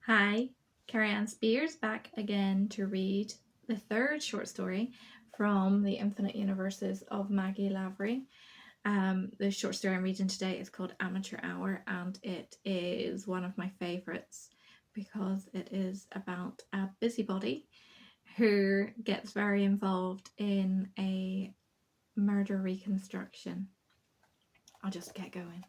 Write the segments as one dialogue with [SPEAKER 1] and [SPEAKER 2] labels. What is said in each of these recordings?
[SPEAKER 1] Hi, Kerriann Speers back again to read the third short story from the Infinite Universes of Maggie Lavery. The short story I'm reading today is called Amateur Hour, and it is one of my favourites because it is about a busybody who gets very involved in a murder reconstruction. I'll just get going.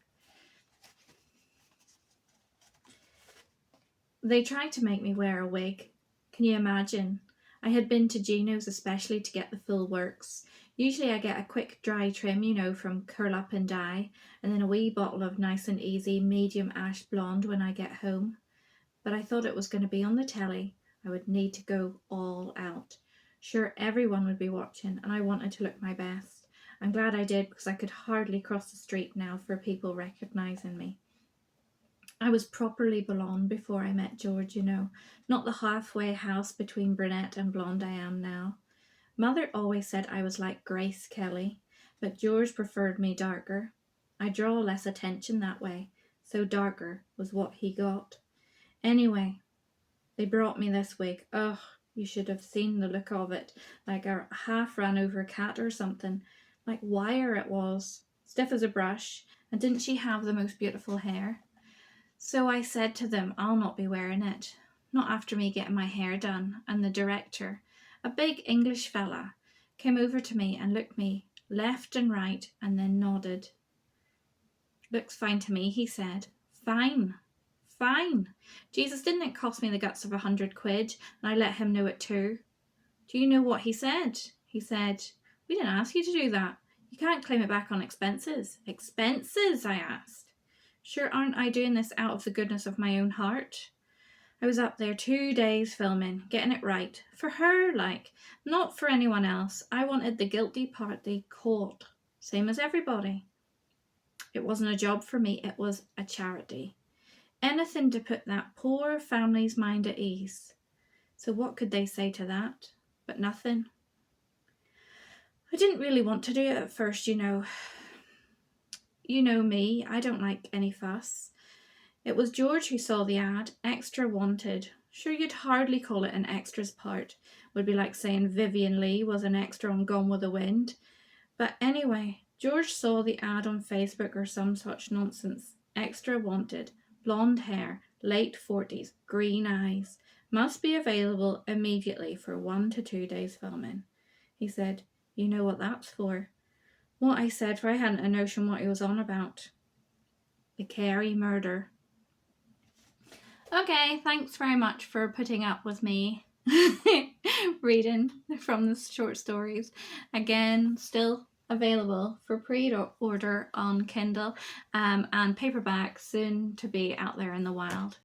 [SPEAKER 1] They tried to make me wear a wig. Can you imagine? I had been to Gino's especially to get the full works. Usually I get a quick dry trim, from Curl Up and Dye, and then a wee bottle of nice and easy medium ash blonde when I get home. But I thought it was going to be on the telly. I would need to go all out. Sure, everyone would be watching, and I wanted to look my best. I'm glad I did because I could hardly cross the street now for people recognising me. I was properly blonde before I met George, not the halfway house between brunette and blonde I am now. Mother always said I was like Grace Kelly, but George preferred me darker. I draw less attention that way, so darker was what he got. Anyway, they brought me this wig. Ugh, you should have seen the look of it, like a half ran over cat or something, like wire it was, stiff as a brush, and didn't she have the most beautiful hair? So I said to them, I'll not be wearing it. Not after me getting my hair done. And the director, a big English fella, came over to me and looked me left and right and then nodded. Looks fine to me, he said. Fine. Fine. Jesus, didn't it cost me the guts of 100 quid? And I let him know it too. Do you know what he said? He said, we didn't ask you to do that. You can't claim it back on expenses. Expenses, I asked. Sure, aren't I doing this out of the goodness of my own heart? I was up there 2 days filming, getting it right. For her, not for anyone else. I wanted the guilty party caught, same as everybody. It wasn't a job for me, it was a charity. Anything to put that poor family's mind at ease. So what could they say to that? But nothing. I didn't really want to do it at first, You know me, I don't like any fuss. It was George who saw the ad, extra wanted. Sure, you'd hardly call it an extra's part. Would be like saying Vivian Leigh was an extra on Gone with the Wind. But anyway, George saw the ad on Facebook or some such nonsense. Extra wanted, blonde hair, late 40s, green eyes. Must be available immediately for 1 to 2 days filming. He said, you know what that's for. What I said, for I hadn't a notion what he was on about. The Carey murder. Okay, thanks very much for putting up with me reading from the short stories. Again, still available for pre-order on Kindle and paperback, soon to be out there in the wild.